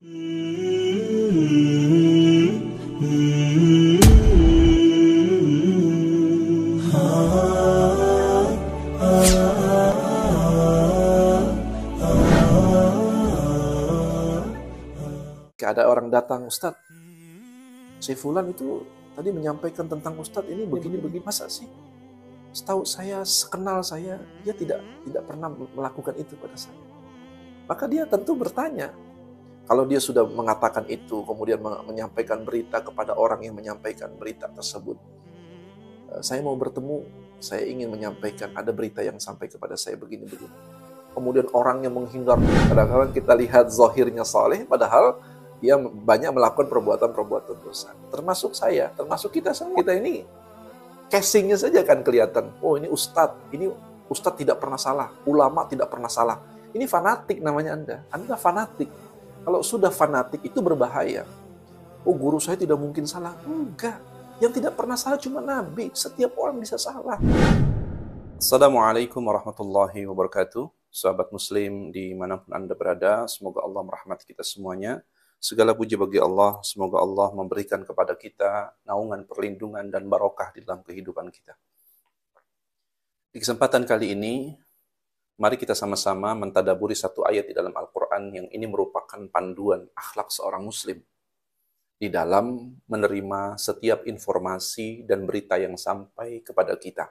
Ada orang datang, "Ustadz, si Fulan itu tadi menyampaikan tentang Ustadz ini begini-begini, masa sih? Setahu saya, sekenal saya, dia tidak pernah melakukan itu pada saya." Maka dia tentu bertanya. Kalau dia sudah mengatakan itu, kemudian menyampaikan berita kepada orang yang menyampaikan berita tersebut, "Saya mau bertemu, saya ingin menyampaikan ada berita yang sampai kepada saya begini-begini." Kemudian orangnya menghindar. Kadang-kadang kita lihat zahirnya saleh, padahal dia banyak melakukan perbuatan-perbuatan dosa. Termasuk saya, termasuk kita semua. Kita ini casingnya saja kan kelihatan. Oh, ini ustadz tidak pernah salah, ulama tidak pernah salah. Ini fanatik namanya Anda. Anda fanatik. Kalau sudah fanatik itu berbahaya. Oh, guru saya tidak mungkin salah. Enggak. Yang tidak pernah salah cuma Nabi. Setiap orang bisa salah. Assalamualaikum warahmatullahi wabarakatuh. Sahabat muslim dimanapun Anda berada, semoga Allah merahmati kita semuanya. Segala puji bagi Allah, semoga Allah memberikan kepada kita naungan, perlindungan, dan barokah di dalam kehidupan kita. Di kesempatan kali ini, mari kita sama-sama mentadaburi satu ayat di dalam Al-Quran yang ini merupakan panduan akhlak seorang muslim di dalam menerima setiap informasi dan berita yang sampai kepada kita.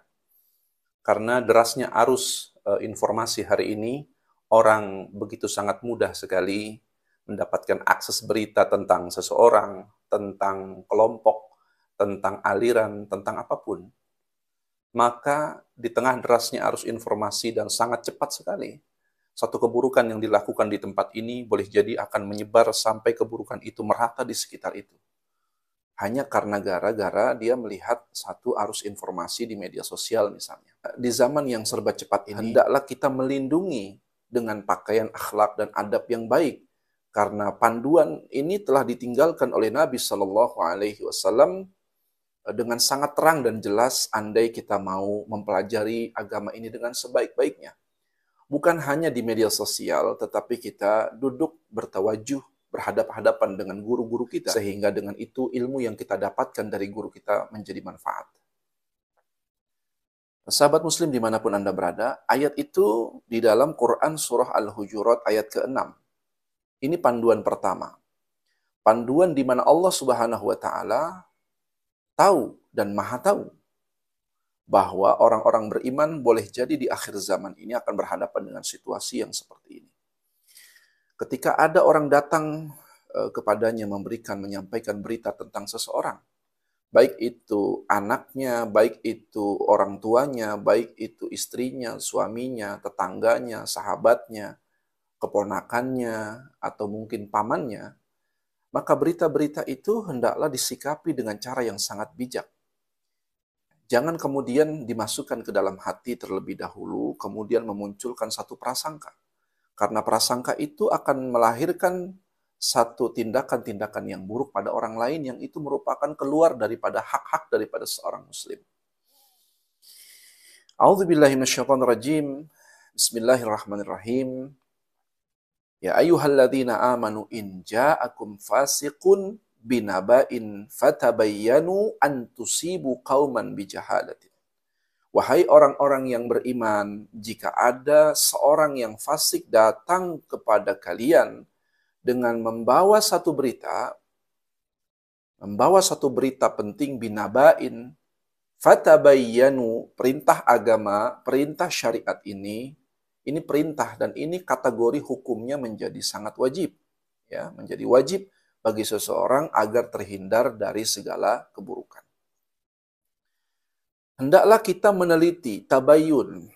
Karena derasnya arus informasi hari ini, orang begitu sangat mudah sekali mendapatkan akses berita tentang seseorang, tentang kelompok, tentang aliran, tentang apapun. Maka di tengah derasnya arus informasi dan sangat cepat sekali, satu keburukan yang dilakukan di tempat ini boleh jadi akan menyebar sampai keburukan itu merata di sekitar itu. Hanya karena gara-gara dia melihat satu arus informasi di media sosial misalnya. Di zaman yang serba cepat ini, hendaklah kita melindungi dengan pakaian akhlak dan adab yang baik. Karena panduan ini telah ditinggalkan oleh Nabi Shallallahu Alaihi Wasallam dengan sangat terang dan jelas. Andai kita mau mempelajari agama ini dengan sebaik-baiknya, bukan hanya di media sosial, tetapi kita duduk bertawajuh, berhadap-hadapan dengan guru-guru kita, sehingga dengan itu ilmu yang kita dapatkan dari guru kita menjadi manfaat. Sahabat muslim dimanapun Anda berada, ayat itu di dalam Quran surah Al-Hujurat ayat ke-6. Ini panduan pertama. Panduan di mana Allah Subhanahu wa Ta'ala tahu dan Maha tahu bahwa orang-orang beriman boleh jadi di akhir zaman ini akan berhadapan dengan situasi yang seperti ini. Ketika ada orang datang kepadanya menyampaikan berita tentang seseorang, baik itu anaknya, baik itu orang tuanya, baik itu istrinya, suaminya, tetangganya, sahabatnya, keponakannya, atau mungkin pamannya, maka berita-berita itu hendaklah disikapi dengan cara yang sangat bijak. Jangan kemudian dimasukkan ke dalam hati terlebih dahulu, kemudian memunculkan satu prasangka. Karena prasangka itu akan melahirkan satu tindakan-tindakan yang buruk pada orang lain yang itu merupakan keluar daripada hak-hak daripada seorang muslim. A'udzubillahi minasyaitonirrajim. Bismillahirrahmanirrahim. Ya ayyuhalladzina amanu in ja'akum fasiqun binaba'in fatabayyanu an tusibu qauman bijahalatin. Wahai orang-orang yang beriman, jika ada seorang yang fasik datang kepada kalian dengan membawa satu berita penting binaba'in, fatabayyanu, perintah agama, perintah syariat ini perintah dan ini kategori hukumnya menjadi sangat wajib, ya, menjadi wajib bagi seseorang agar terhindar dari segala keburukan. Hendaklah kita meneliti, tabayun,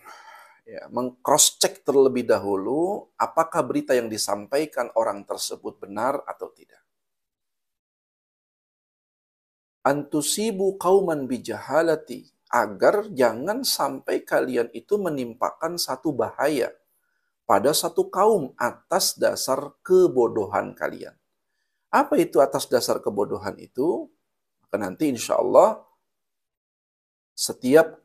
ya, meng-cross-check terlebih dahulu apakah berita yang disampaikan orang tersebut benar atau tidak. Antusibu qauman bijahalati, agar jangan sampai kalian itu menimpakan satu bahaya pada satu kaum atas dasar kebodohan kalian. Apa itu atas dasar kebodohan itu? Maka nanti insya Allah setiap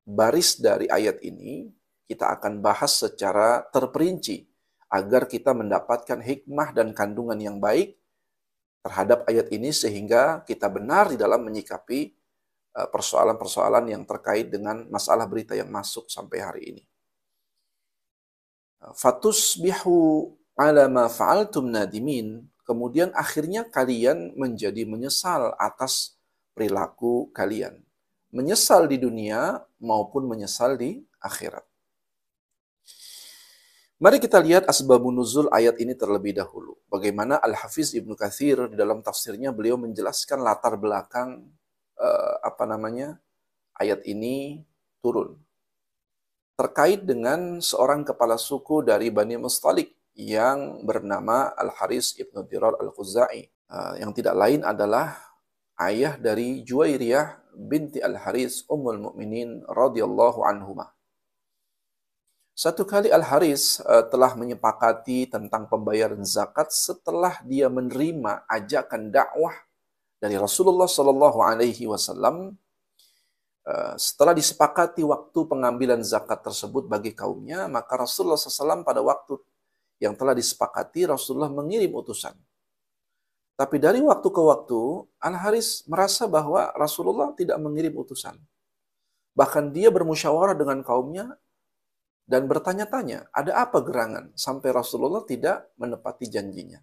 baris dari ayat ini kita akan bahas secara terperinci. agar kita mendapatkan hikmah dan kandungan yang baik terhadap ayat ini sehingga kita benar di dalam menyikapi persoalan-persoalan yang terkait dengan masalah berita yang masuk sampai hari ini. Fatusbihu ala ma fa'altum nadimin. Kemudian akhirnya kalian menjadi menyesal atas perilaku kalian. Menyesal di dunia maupun menyesal di akhirat. Mari kita lihat asbabun nuzul ayat ini terlebih dahulu. Bagaimana Al-Hafiz Ibnu Katsir di dalam tafsirnya beliau menjelaskan latar belakang ayat ini turun. Terkait dengan seorang kepala suku dari Bani Mustalik yang bernama Al-Haris Ibnu Dirar Al-Khuzai. Yang tidak lain adalah ayah dari Juwairiyah binti Al-Haris Ummul Mukminin radhiyallahu anhuma. Satu kali Al-Haris telah menyepakati tentang pembayaran zakat setelah dia menerima ajakan dakwah dari Rasulullah Shallallahu Alaihi Wasallam. Setelah disepakati waktu pengambilan zakat tersebut bagi kaumnya, maka Rasulullah SAW pada waktu yang telah disepakati, Rasulullah mengirim utusan. Tapi dari waktu ke waktu, Al-Haris merasa bahwa Rasulullah tidak mengirim utusan. Bahkan dia bermusyawarah dengan kaumnya dan bertanya-tanya, ada apa gerangan sampai Rasulullah tidak menepati janjinya.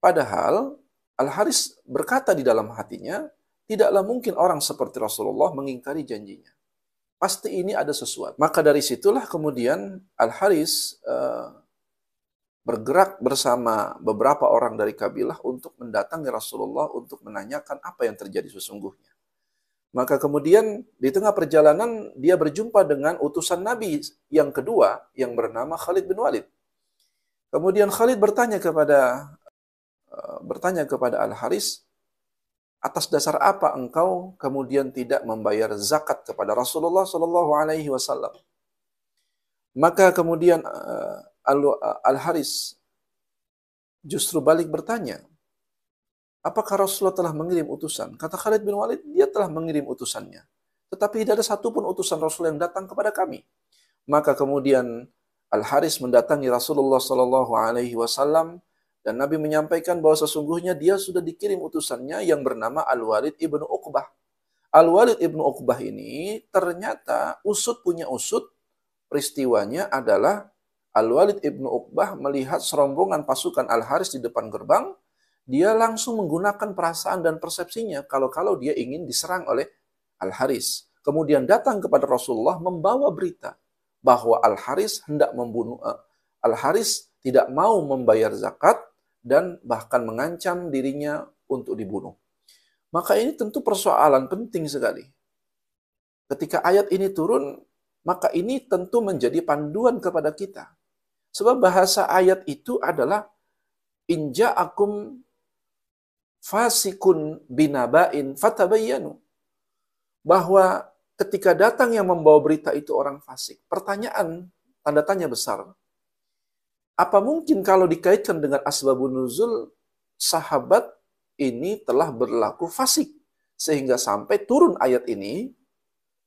Padahal Al-Haris berkata di dalam hatinya, tidaklah mungkin orang seperti Rasulullah mengingkari janjinya. Pasti ini ada sesuatu. Maka dari situlah kemudian Al-Haris bergerak bersama beberapa orang dari kabilah untuk mendatangi Rasulullah untuk menanyakan apa yang terjadi sesungguhnya. Maka kemudian di tengah perjalanan dia berjumpa dengan utusan Nabi yang kedua yang bernama Khalid bin Walid. Kemudian Khalid bertanya kepada Al-Haris, atas dasar apa engkau kemudian tidak membayar zakat kepada Rasulullah Shallallahu Alaihi Wasallam? Maka kemudian Al-Haris justru balik bertanya, apakah Rasulullah telah mengirim utusan? Kata Khalid bin Walid, dia telah mengirim utusannya. Tetapi tidak ada satupun utusan Rasul yang datang kepada kami. Maka kemudian Al-Haris mendatangi Rasulullah Shallallahu Alaihi Wasallam. Dan Nabi menyampaikan bahwa sesungguhnya dia sudah dikirim utusannya yang bernama Al-Walid ibnu Uqbah. Al-Walid ibnu Uqbah ini ternyata punya usut. Peristiwanya adalah Al-Walid ibnu Uqbah melihat serombongan pasukan Al-Haris di depan gerbang. Dia langsung menggunakan perasaan dan persepsinya kalau dia ingin diserang oleh Al-Haris. Kemudian datang kepada Rasulullah membawa berita bahwa Al-Haris hendak membunuh. Al-Haris tidak mau membayar zakat dan bahkan mengancam dirinya untuk dibunuh. Maka ini tentu persoalan penting sekali. Ketika ayat ini turun, maka ini tentu menjadi panduan kepada kita. Sebab bahasa ayat itu adalah in ja'akum fasikun binaba'in fatabayyanu. Bahwa ketika datang yang membawa berita itu orang fasik. Pertanyaan, tanda tanya besar. Apa mungkin kalau dikaitkan dengan asbabun nuzul, sahabat ini telah berlaku fasik. Sehingga sampai turun ayat ini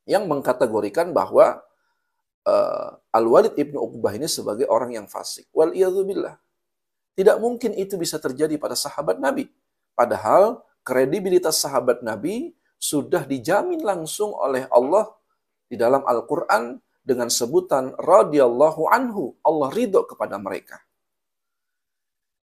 yang mengkategorikan bahwa Al-Walid ibnu Uqbah ini sebagai orang yang fasik. Wal'iyadzubillah. Tidak mungkin itu bisa terjadi pada sahabat Nabi. Padahal kredibilitas sahabat Nabi sudah dijamin langsung oleh Allah di dalam Al-Quran dengan sebutan radhiyallahu anhu, Allah ridho kepada mereka.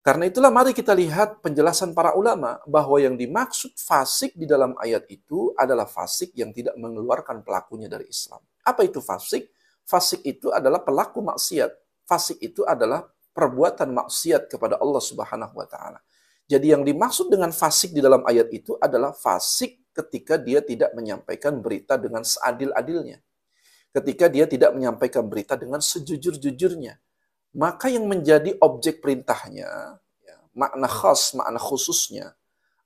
Karena itulah mari kita lihat penjelasan para ulama bahwa yang dimaksud fasik di dalam ayat itu adalah fasik yang tidak mengeluarkan pelakunya dari Islam. Apa itu fasik? Fasik itu adalah pelaku maksiat. Fasik itu adalah perbuatan maksiat kepada Allah Subhanahu wa taala. Jadi yang dimaksud dengan fasik di dalam ayat itu adalah fasik ketika dia tidak menyampaikan berita dengan seadil-adilnya. Ketika dia tidak menyampaikan berita dengan sejujur-jujurnya. Maka yang menjadi objek perintahnya, makna khas, makna khususnya,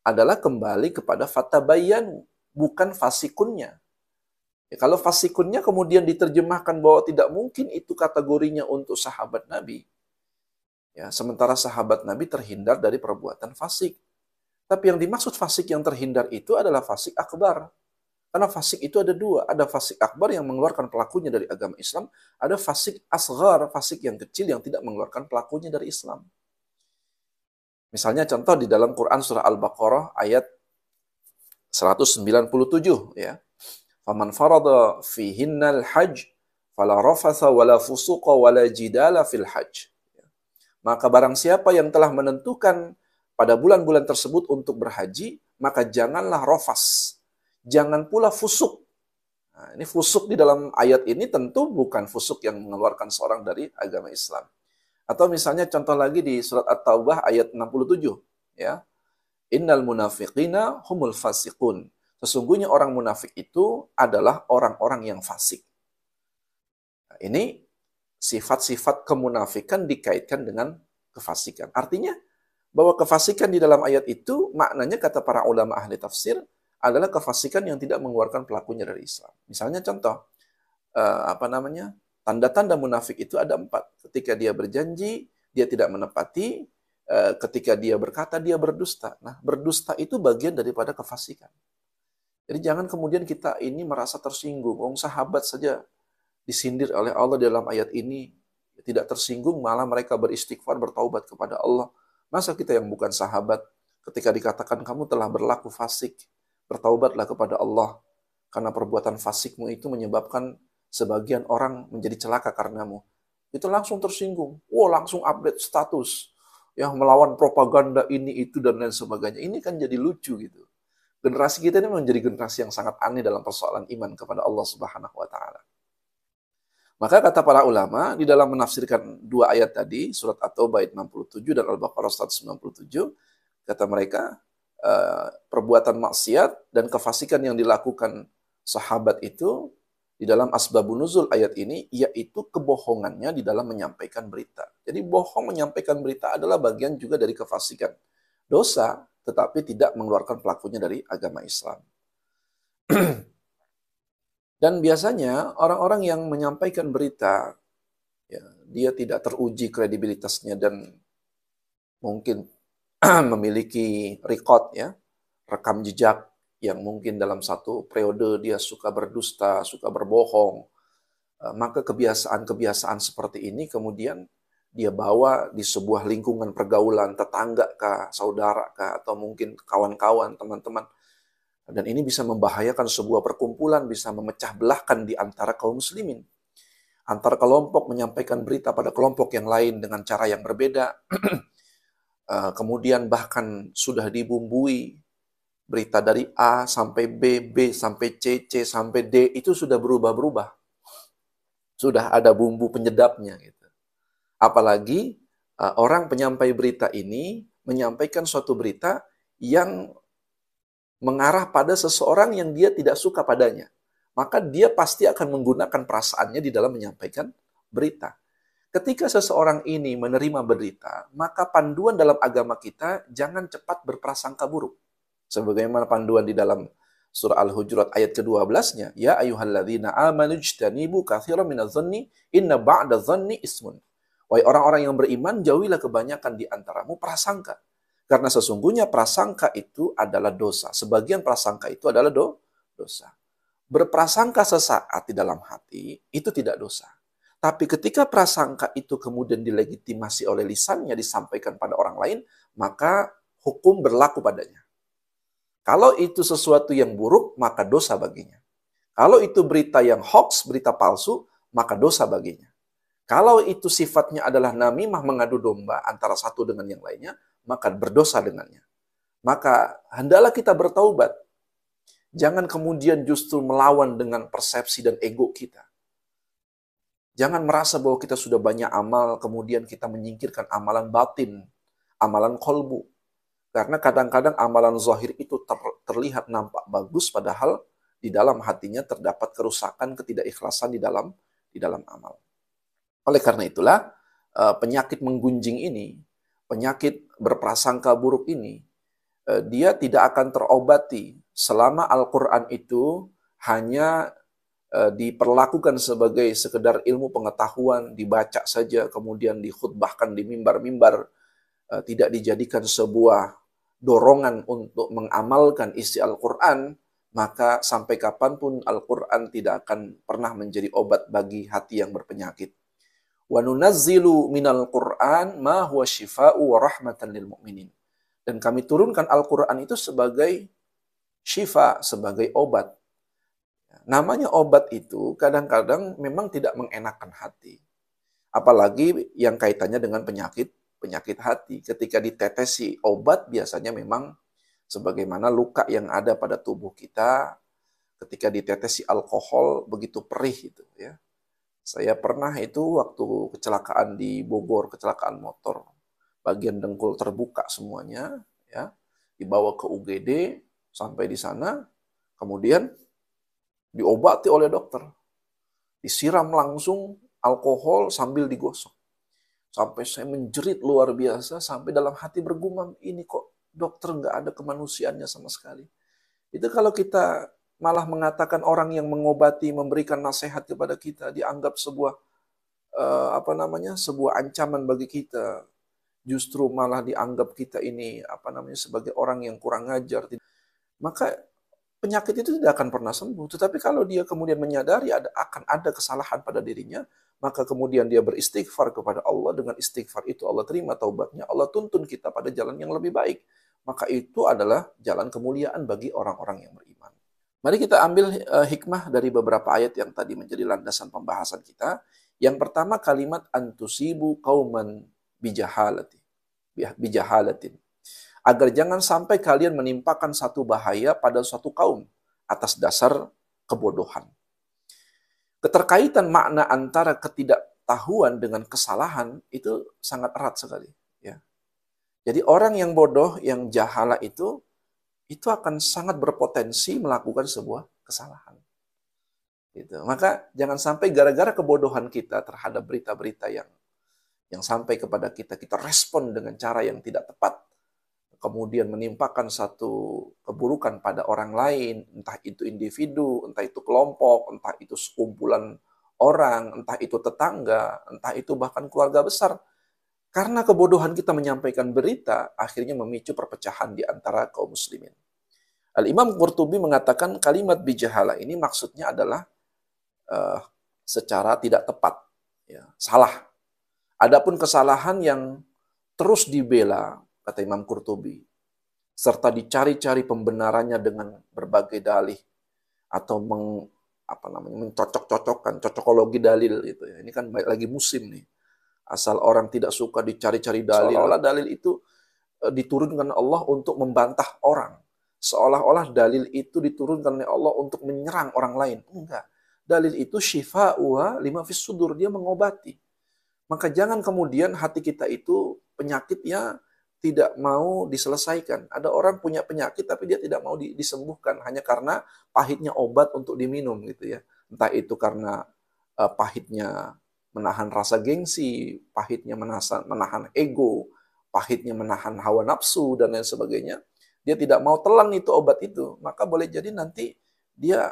adalah kembali kepada fatabayyanu, bukan fasikunnya. Kalau fasikunnya kemudian diterjemahkan bahwa tidak mungkin itu kategorinya untuk sahabat Nabi. Sementara sahabat Nabi terhindar dari perbuatan fasik. Tapi yang dimaksud fasik yang terhindar itu adalah fasik akbar. Karena fasik itu ada dua. Ada fasik akbar yang mengeluarkan pelakunya dari agama Islam. Ada fasik asghar, fasik yang kecil yang tidak mengeluarkan pelakunya dari Islam. Misalnya contoh di dalam Quran surah Al-Baqarah ayat 197 ya. Faman farada fihinnal hajj fala rafatha wala fusuqa wala jidala fil hajj. Maka barang siapa yang telah menentukan pada bulan-bulan tersebut untuk berhaji, maka janganlah rofas. Jangan pula fusuk. Nah, ini fusuk di dalam ayat ini tentu bukan fusuk yang mengeluarkan seorang dari agama Islam. Atau misalnya contoh lagi di surat At-Taubah ayat 67. Ya. Innal munafiqina humul fasiqun. Sesungguhnya orang munafik itu adalah orang-orang yang fasik. Nah, ini sifat-sifat kemunafikan dikaitkan dengan kefasikan. Artinya bahwa kefasikan di dalam ayat itu maknanya kata para ulama ahli tafsir adalah kefasikan yang tidak mengeluarkan pelakunya dari Islam. Misalnya contoh, tanda-tanda munafik itu ada 4. Ketika dia berjanji, dia tidak menepati. Ketika dia berkata, dia berdusta. Nah, berdusta itu bagian daripada kefasikan. Jadi jangan kemudian kita ini merasa tersinggung. Sahabat saja disindir oleh Allah dalam ayat ini, tidak tersinggung, malah mereka beristighfar, bertaubat kepada Allah. Masa kita yang bukan sahabat, ketika dikatakan kamu telah berlaku fasik, bertaubatlah kepada Allah, karena perbuatan fasikmu itu menyebabkan sebagian orang menjadi celaka karenamu. Itu langsung tersinggung. Langsung update status. Yang melawan propaganda ini, itu, dan lain sebagainya. Ini kan jadi lucu gitu. Generasi kita ini menjadi generasi yang sangat aneh dalam persoalan iman kepada Allah Subhanahu wa Ta'ala. Maka kata para ulama, di dalam menafsirkan 2 ayat tadi, surat At-Taubah ayat 67 dan Al-Baqarah 197, kata mereka, perbuatan maksiat dan kefasikan yang dilakukan sahabat itu di dalam asbabun nuzul ayat ini, yaitu kebohongannya di dalam menyampaikan berita. Jadi bohong menyampaikan berita adalah bagian juga dari kefasikan. Dosa, tetapi tidak mengeluarkan pelakunya dari agama Islam. Dan biasanya orang-orang yang menyampaikan berita, ya, dia tidak teruji kredibilitasnya dan mungkin memiliki record, ya, rekam jejak yang mungkin dalam satu periode dia suka berdusta, suka berbohong. Maka kebiasaan-kebiasaan seperti ini kemudian dia bawa di sebuah lingkungan pergaulan, tetangga kah, saudara kah, atau mungkin kawan-kawan, teman-teman. Dan ini bisa membahayakan sebuah perkumpulan, bisa memecah belahkan di antara kaum muslimin. Antara kelompok menyampaikan berita pada kelompok yang lain dengan cara yang berbeda. Kemudian bahkan sudah dibumbui berita dari A sampai B, B sampai C, C sampai D, itu sudah berubah-berubah. Sudah ada bumbu penyedapnya gitu. Apalagi orang penyampai berita ini menyampaikan suatu berita yang mengarah pada seseorang yang dia tidak suka padanya. Maka dia pasti akan menggunakan perasaannya di dalam menyampaikan berita. Ketika seseorang ini menerima berita, maka panduan dalam agama kita jangan cepat berprasangka buruk. Sebagaimana panduan di dalam surah Al-Hujurat ayat ke-12-nya, ya ayyuhalladzina amanu ijtanibu katsiran minadh-dhanni inna ba'dadh-dhanni ismun. Wahai orang-orang yang beriman, jauhilah kebanyakan di antaramu prasangka. Karena sesungguhnya prasangka itu adalah dosa. Sebagian prasangka itu adalah dosa. Berprasangka sesaat di dalam hati itu tidak dosa. Tapi ketika prasangka itu kemudian dilegitimasi oleh lisannya, disampaikan pada orang lain, maka hukum berlaku padanya. Kalau itu sesuatu yang buruk, maka dosa baginya. Kalau itu berita yang hoax, berita palsu, maka dosa baginya. Kalau itu sifatnya adalah namimah, mengadu domba antara satu dengan yang lainnya, maka berdosa dengannya. Maka hendaklah kita bertaubat. Jangan kemudian justru melawan dengan persepsi dan ego kita. Jangan merasa bahwa kita sudah banyak amal, kemudian kita menyingkirkan amalan batin, amalan kolbu. Karena kadang-kadang amalan zahir itu terlihat nampak bagus, padahal di dalam hatinya terdapat kerusakan, ketidakikhlasan di dalam amal. Oleh karena itulah, penyakit menggunjing ini, penyakit berprasangka buruk ini, dia tidak akan terobati selama Al-Quran itu hanya diperlakukan sebagai sekedar ilmu pengetahuan, dibaca saja, kemudian dikhutbahkan di mimbar-mimbar, tidak dijadikan sebuah dorongan untuk mengamalkan isi Al-Quran, maka sampai kapanpun Al-Quran tidak akan pernah menjadi obat bagi hati yang berpenyakit. Wa nunazzilu minal Qur'an ma huwa syifa'u wa rahmatan lil mu'minin. Dan kami turunkan Al-Quran itu sebagai syifa, sebagai obat. Namanya obat itu kadang-kadang memang tidak mengenakan hati. Apalagi yang kaitannya dengan penyakit hati. Ketika ditetesi obat biasanya memang sebagaimana luka yang ada pada tubuh kita, ketika ditetesi alkohol begitu perih itu ya. Saya pernah itu waktu kecelakaan di Bogor, kecelakaan motor, bagian dengkul terbuka semuanya, ya, dibawa ke UGD, sampai di sana, kemudian diobati oleh dokter, disiram langsung alkohol sambil digosok. Sampai saya menjerit luar biasa, sampai dalam hati bergumam, ini kok dokter nggak ada kemanusiaannya sama sekali. Itu kalau kita malah mengatakan orang yang mengobati, memberikan nasihat kepada kita, dianggap sebuah sebuah ancaman bagi kita. Justru malah dianggap kita ini sebagai orang yang kurang ajar. Maka penyakit itu tidak akan pernah sembuh. Tetapi kalau dia kemudian menyadari akan ada kesalahan pada dirinya, maka kemudian dia beristighfar kepada Allah. Dengan istighfar itu Allah terima taubatnya. Allah tuntun kita pada jalan yang lebih baik. Maka itu adalah jalan kemuliaan bagi orang-orang yang beriman. Mari kita ambil hikmah dari beberapa ayat yang tadi menjadi landasan pembahasan kita. Yang pertama kalimat antusibu qauman bijahalatin. Agar jangan sampai kalian menimpakan satu bahaya pada suatu kaum atas dasar kebodohan. Keterkaitan makna antara ketidaktahuan dengan kesalahan itu sangat erat sekali. Ya. Jadi orang yang bodoh, yang jahala itu akan sangat berpotensi melakukan sebuah kesalahan. Gitu. Maka jangan sampai gara-gara kebodohan kita terhadap berita-berita yang sampai kepada kita respon dengan cara yang tidak tepat, kemudian menimpakan satu keburukan pada orang lain, entah itu individu, entah itu kelompok, entah itu sekumpulan orang, entah itu tetangga, entah itu bahkan keluarga besar. Karena kebodohan kita menyampaikan berita, akhirnya memicu perpecahan di antara kaum muslimin. Al-Imam Qurtubi mengatakan kalimat bijahala ini maksudnya adalah secara tidak tepat, ya, salah. Adapun kesalahan yang terus dibela, kata Imam Qurtubi, serta dicari-cari pembenarannya dengan berbagai dalih atau mencocok-cocokkan, cocokologi dalil gitu ya. Ini kan lagi musim nih. Asal orang tidak suka dicari-cari dalil. Seolah-olah dalil itu diturunkan Allah untuk membantah orang. Seolah-olah dalil itu diturunkan oleh Allah untuk menyerang orang lain. Enggak. Dalil itu syifa'uha lima fis sudur, dia mengobati. Maka jangan kemudian hati kita itu penyakitnya tidak mau diselesaikan. Ada orang punya penyakit tapi dia tidak mau disembuhkan hanya karena pahitnya obat untuk diminum gitu ya. Entah itu karena pahitnya menahan rasa gengsi, pahitnya menahan ego, pahitnya menahan hawa nafsu dan lain sebagainya. Dia tidak mau telan itu obat itu, maka boleh jadi nanti dia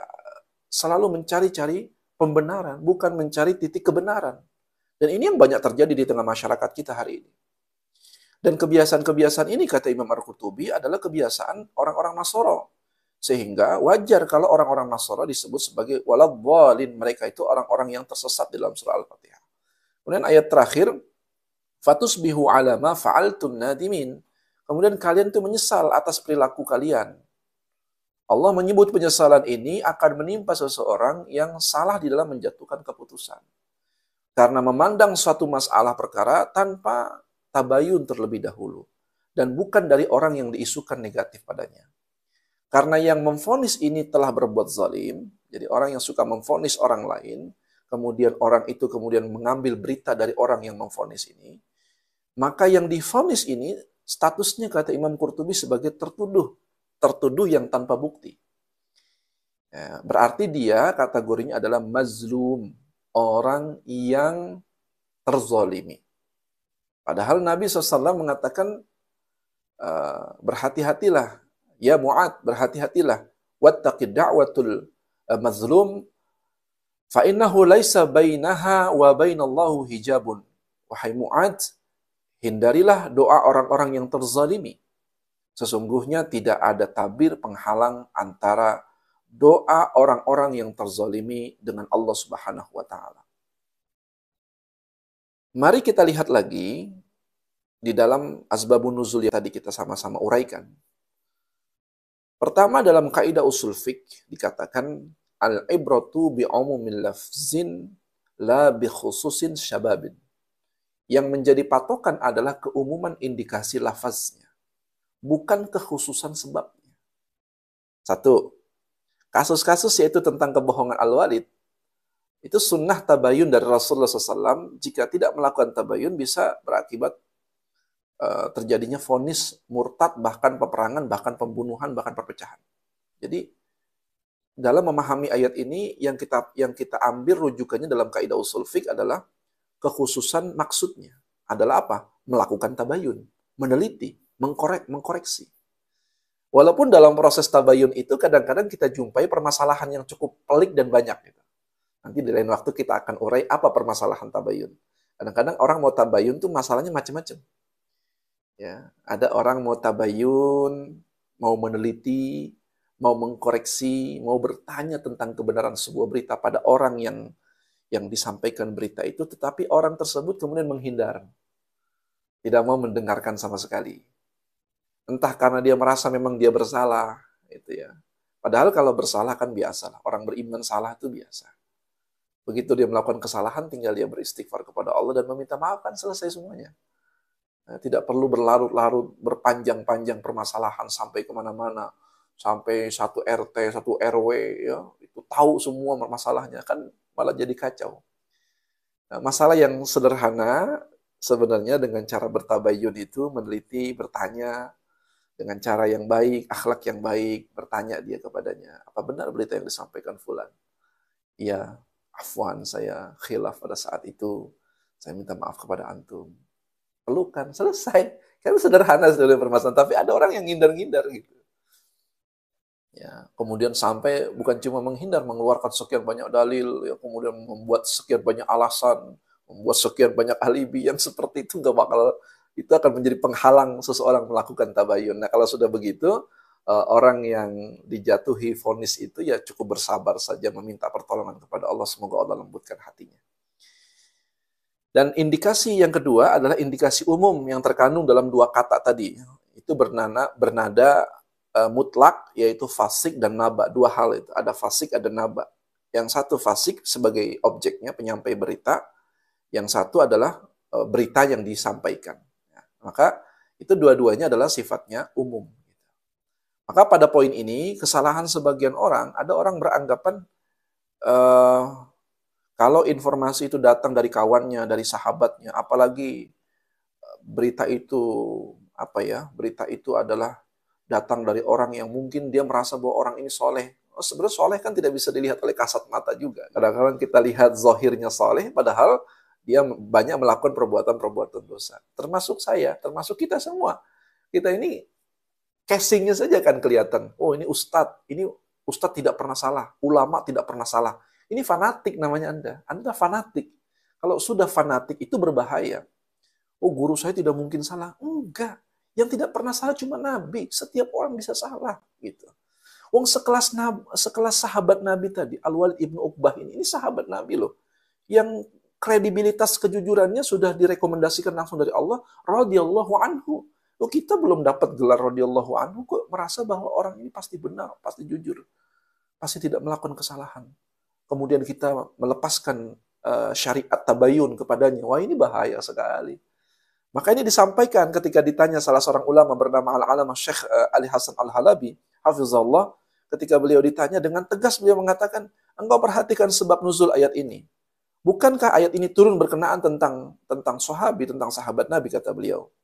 selalu mencari-cari pembenaran, bukan mencari titik kebenaran. Dan ini yang banyak terjadi di tengah masyarakat kita hari ini. Dan kebiasaan-kebiasaan ini, kata Imam Al-Qurtubi, adalah kebiasaan orang-orang Nasoro. Sehingga wajar kalau orang-orang Nasoro disebut sebagai waladhdallin. Mereka itu orang-orang yang tersesat di dalam surah Al-Fatihah. Kemudian ayat terakhir, fatusbihu ala ma fa'altum nadimin. Kemudian kalian itu menyesal atas perilaku kalian. Allah menyebut penyesalan ini akan menimpa seseorang yang salah di dalam menjatuhkan keputusan. Karena memandang suatu masalah perkara tanpa tabayun terlebih dahulu. Dan bukan dari orang yang diisukan negatif padanya. Karena yang memvonis ini telah berbuat zalim, jadi orang yang suka memvonis orang lain, kemudian orang itu kemudian mengambil berita dari orang yang memvonis ini, maka yang divonis ini statusnya, kata Imam Qurtubi, sebagai tertuduh yang tanpa bukti. Ya, berarti dia kategorinya adalah mazlum, orang yang terzolimi. Padahal Nabi SAW mengatakan, berhati-hatilah, ya Mu'ad, berhati-hatilah, wattaqid da'watul mazlum, fa innahu laisa bainaha wa bainallahu hijabun. Wahai Mu'ad, hindarilah doa orang-orang yang terzalimi. Sesungguhnya tidak ada tabir penghalang antara doa orang-orang yang terzalimi dengan Allah Subhanahu wa taala. Mari kita lihat lagi di dalam asbabun nuzul yang tadi kita sama-sama uraikan. Pertama, dalam kaidah usul fiqh dikatakan al-ibratu bi umumil lafzin la bi khususin syababin. Yang menjadi patokan adalah keumuman indikasi lafaznya, bukan kekhususan sebabnya. Satu, kasus-kasus yaitu tentang kebohongan al-walid, itu sunnah tabayun dari Rasulullah SAW. Jika tidak melakukan tabayun bisa berakibat terjadinya vonis murtad, bahkan peperangan, bahkan pembunuhan, bahkan perpecahan. Jadi dalam memahami ayat ini yang kita ambil rujukannya dalam kaidah usul fiqh adalah kekhususan maksudnya adalah apa? Melakukan tabayun, meneliti, mengkoreksi. Walaupun dalam proses tabayun itu kadang-kadang kita jumpai permasalahan yang cukup pelik dan banyak gitu. Nanti di lain waktu kita akan urai apa permasalahan tabayun. Kadang-kadang orang mau tabayun tuh masalahnya macam-macam. Ya, ada orang mau tabayun, mau meneliti, mau mengkoreksi, mau bertanya tentang kebenaran sebuah berita pada orang yang disampaikan berita itu, tetapi orang tersebut kemudian menghindar. Tidak mau mendengarkan sama sekali. Entah karena dia merasa memang dia bersalah, itu ya. Padahal kalau bersalah kan biasa, orang beriman salah itu biasa. Begitu dia melakukan kesalahan, tinggal dia beristighfar kepada Allah dan meminta maaf, kan selesai semuanya. Tidak perlu berlarut-larut, berpanjang-panjang permasalahan sampai kemana-mana, sampai satu RT, satu RW, ya itu tahu semua masalahnya, kan malah jadi kacau. Nah, masalah yang sederhana sebenarnya dengan cara bertabayun itu meneliti, bertanya dengan cara yang baik, akhlak yang baik, bertanya dia kepadanya, apa benar berita yang disampaikan fulan? Iya, afwan, saya khilaf pada saat itu, saya minta maaf kepada antum. Pelukan, selesai. Kan sederhana sebenarnya permasalahan, tapi ada orang yang ngindar-ngindar gitu. Ya, kemudian sampai bukan cuma menghindar, mengeluarkan sekian banyak dalil, ya, kemudian membuat sekian banyak alasan, membuat sekian banyak alibi yang seperti itu itu akan menjadi penghalang seseorang melakukan tabayun. Nah, kalau sudah begitu, orang yang dijatuhi vonis itu ya cukup bersabar saja meminta pertolongan kepada Allah, semoga Allah lembutkan hatinya. Dan indikasi yang kedua adalah indikasi umum yang terkandung dalam dua kata tadi. Itu bernada mutlak, yaitu fasik dan naba. Dua hal itu, ada fasik, ada naba. Yang satu fasik sebagai objeknya, penyampai berita. Yang satu adalah berita yang disampaikan. Ya, maka itu dua-duanya adalah sifatnya umum. Maka pada poin ini, kesalahan sebagian orang, ada orang beranggapan kalau informasi itu datang dari kawannya, dari sahabatnya, apalagi berita itu berita itu adalah datang dari orang yang mungkin dia merasa bahwa orang ini soleh. Sebenarnya soleh kan tidak bisa dilihat oleh kasat mata juga. Kadang-kadang kita lihat zahirnya soleh, padahal dia banyak melakukan perbuatan-perbuatan dosa. Termasuk saya, termasuk kita semua. Kita ini casingnya saja kan kelihatan. Oh, ini ustadz tidak pernah salah, ulama tidak pernah salah. Ini fanatik namanya Anda. Anda fanatik. Kalau sudah fanatik itu berbahaya. Oh, guru saya tidak mungkin salah. Enggak. Yang tidak pernah salah cuma Nabi. Setiap orang bisa salah. Gitu. Wong sekelas sahabat Nabi tadi, Al-Walid ibnu Uqbah ini sahabat Nabi loh. Yang kredibilitas kejujurannya sudah direkomendasikan langsung dari Allah, radhiyallahu anhu. Loh, kita belum dapat gelar radhiyallahu anhu, kok merasa bahwa orang ini pasti benar, pasti jujur, pasti tidak melakukan kesalahan. Kemudian kita melepaskan syariat tabayun kepadanya. Wah, ini bahaya sekali. Maka ini disampaikan ketika ditanya salah seorang ulama bernama Al-Alamah Syekh Ali Hasan Al-Halabi, hafizallah, ketika beliau ditanya dengan tegas beliau mengatakan, engkau perhatikan sebab nuzul ayat ini. Bukankah ayat ini turun berkenaan tentang sahabi, tentang sahabat Nabi, kata beliau.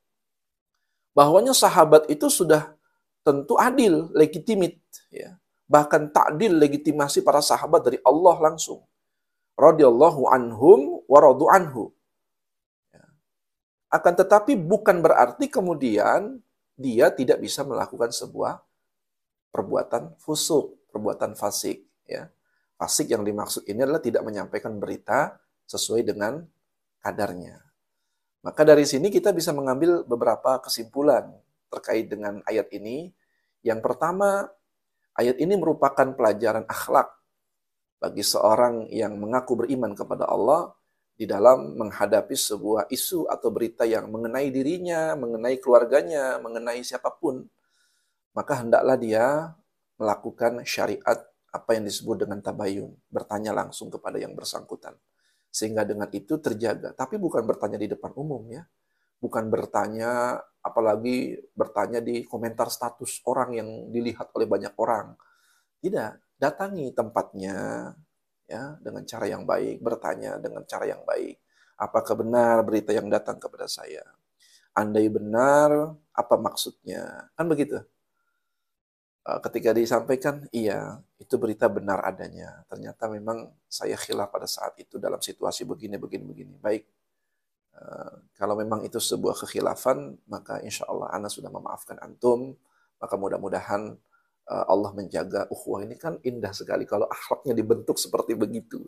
Bahwanya sahabat itu sudah tentu adil, legitimit, ya. Bahkan ta'dil, legitimasi para sahabat dari Allah langsung. Radhiyallahu anhum wa radu anhu. Akan tetapi bukan berarti kemudian dia tidak bisa melakukan sebuah perbuatan fusuk, perbuatan fasik. Ya. Fasik yang dimaksud ini adalah tidak menyampaikan berita sesuai dengan kadarnya. Maka dari sini kita bisa mengambil beberapa kesimpulan terkait dengan ayat ini. Yang pertama, Ayat ini merupakan pelajaran akhlak bagi seorang yang mengaku beriman kepada Allah di dalam menghadapi sebuah isu atau berita yang mengenai dirinya, mengenai keluarganya, mengenai siapapun. Maka hendaklah dia melakukan syariat apa yang disebut dengan tabayun, bertanya langsung kepada yang bersangkutan. Sehingga dengan itu terjaga. Tapi bukan bertanya di depan umum ya. Bukan bertanya, apalagi bertanya di komentar status orang yang dilihat oleh banyak orang. Tidak, datangi tempatnya ya dengan cara yang baik, bertanya dengan cara yang baik. Apakah benar berita yang datang kepada saya? Andai benar, apa maksudnya? Kan begitu. Ketika disampaikan, iya, itu berita benar adanya. Ternyata memang saya khilaf pada saat itu dalam situasi begini, begini, begini. Baik, kalau memang itu sebuah kekhilafan, maka insya Allah ana sudah memaafkan antum. Maka mudah-mudahan Allah menjaga ukhuwah ini kan indah sekali kalau akhlaknya dibentuk seperti begitu.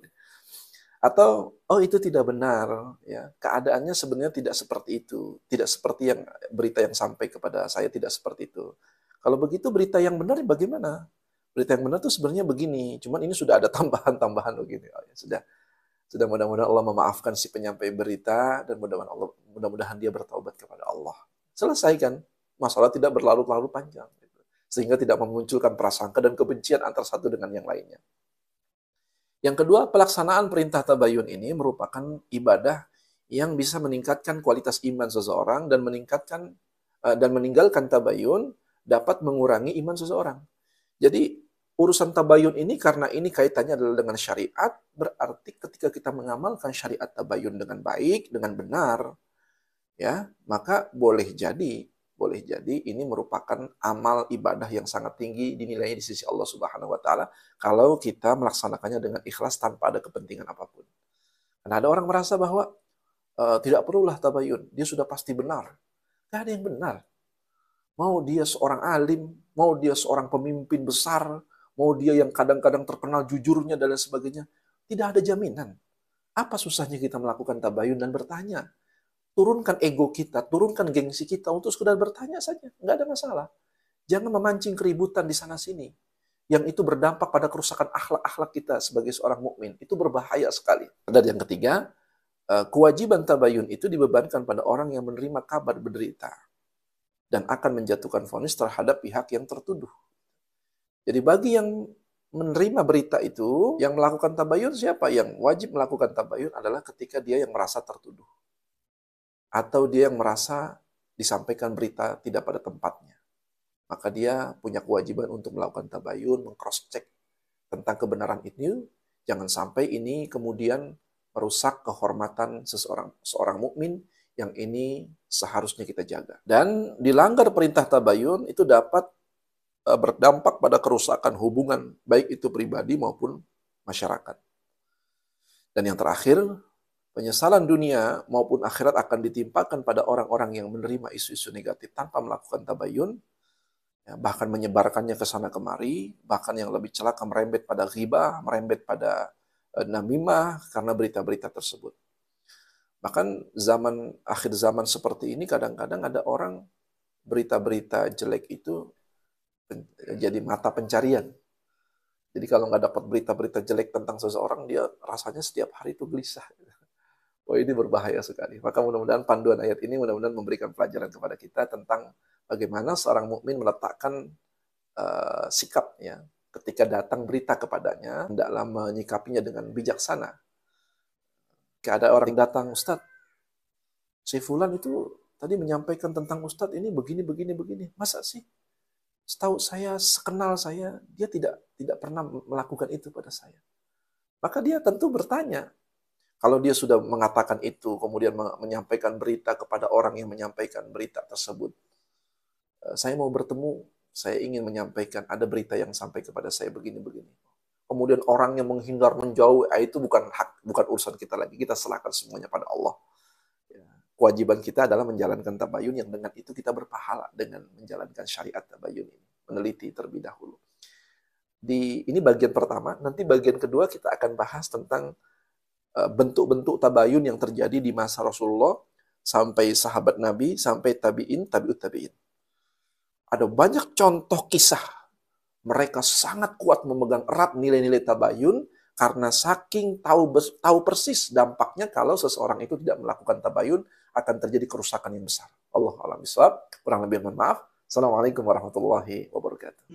Atau oh itu tidak benar, ya keadaannya sebenarnya tidak seperti itu, tidak seperti yang berita yang sampai kepada saya tidak seperti itu. Kalau begitu berita yang benar bagaimana? Berita yang benar itu sebenarnya begini, cuman ini sudah ada tambahan-tambahan begini. Oh, ya, sudah mudah-mudahan Allah memaafkan si penyampai berita dan mudah-mudahan dia bertaubat kepada Allah. Selesai kan? Masalah tidak berlarut-larut panjang, sehingga tidak memunculkan prasangka dan kebencian antara satu dengan yang lainnya. Yang kedua, pelaksanaan perintah tabayun ini merupakan ibadah yang bisa meningkatkan kualitas iman seseorang dan meninggalkan tabayun dapat mengurangi iman seseorang. Jadi urusan tabayun ini karena ini kaitannya adalah dengan syariat, berarti ketika kita mengamalkan syariat tabayun dengan baik, dengan benar, ya, maka boleh jadi ini merupakan amal ibadah yang sangat tinggi dinilainya di sisi Allah Subhanahu wa taala kalau kita melaksanakannya dengan ikhlas tanpa ada kepentingan apapun. Karena ada orang merasa bahwa tidak perlulah tabayun, dia sudah pasti benar. Tidak ada yang benar. Mau dia seorang alim, mau dia seorang pemimpin besar, mau dia yang kadang-kadang terkenal jujurnya dan lain sebagainya, tidak ada jaminan. Apa susahnya kita melakukan tabayun dan bertanya? Turunkan ego kita, turunkan gengsi kita untuk sekedar bertanya saja. Nggak ada masalah. Jangan memancing keributan di sana-sini. Yang itu berdampak pada kerusakan akhlak-akhlak kita sebagai seorang mukmin. Itu berbahaya sekali. Dan yang ketiga, kewajiban tabayun itu dibebankan pada orang yang menerima kabar berderita. Dan akan menjatuhkan vonis terhadap pihak yang tertuduh. Jadi bagi yang menerima berita itu, yang melakukan tabayun siapa? Yang wajib melakukan tabayun adalah ketika dia yang merasa tertuduh. Atau dia yang merasa disampaikan berita tidak pada tempatnya. Maka dia punya kewajiban untuk melakukan tabayun, meng-cross-check tentang kebenaran itu. Jangan sampai ini kemudian merusak kehormatan seorang mukmin yang ini seharusnya kita jaga. Dan dilanggar perintah tabayun itu dapat berdampak pada kerusakan hubungan, baik itu pribadi maupun masyarakat. Dan yang terakhir, penyesalan dunia maupun akhirat akan ditimpakan pada orang-orang yang menerima isu-isu negatif tanpa melakukan tabayun, ya, bahkan menyebarkannya ke sana kemari, bahkan yang lebih celaka merembet pada ghibah, merembet pada namimah karena berita-berita tersebut. Bahkan akhir zaman seperti ini kadang-kadang ada orang berita-berita jelek itu jadi mata pencarian. Jadi kalau nggak dapat berita-berita jelek tentang seseorang, dia rasanya setiap hari itu gelisah. Oh ini berbahaya sekali. Maka mudah-mudahan panduan ayat ini mudah-mudahan memberikan pelajaran kepada kita tentang bagaimana seorang mukmin meletakkan sikapnya ketika datang berita kepadanya, hendaklah menyikapinya dengan bijaksana. Ketika ada orang yang datang, Ustadz, si Fulan itu tadi menyampaikan tentang Ustadz ini begini. Masa sih? Setahu saya, sekenal saya, dia tidak pernah melakukan itu pada saya. Maka dia tentu bertanya. Kalau dia sudah mengatakan itu, kemudian menyampaikan berita kepada orang yang menyampaikan berita tersebut. Saya mau bertemu, saya ingin menyampaikan ada berita yang sampai kepada saya begini. Kemudian orang yang menghindar, menjauh, itu bukan urusan kita lagi. Kita serahkan semuanya pada Allah. Kewajiban kita adalah menjalankan tabayun yang dengan itu kita berpahala dengan menjalankan syariat tabayun ini. Meneliti terlebih dahulu. Ini bagian pertama, nanti bagian kedua kita akan bahas tentang bentuk-bentuk tabayun yang terjadi di masa Rasulullah sampai sahabat Nabi, sampai tabi'in, tabi'ut tabi'in. Ada banyak contoh kisah mereka sangat kuat memegang erat nilai-nilai tabayun karena saking tahu persis dampaknya kalau seseorang itu tidak melakukan tabayun akan terjadi kerusakan yang besar. Allah a'lam bishawab. Kurang lebih mohon maaf. Assalamualaikum warahmatullahi wabarakatuh.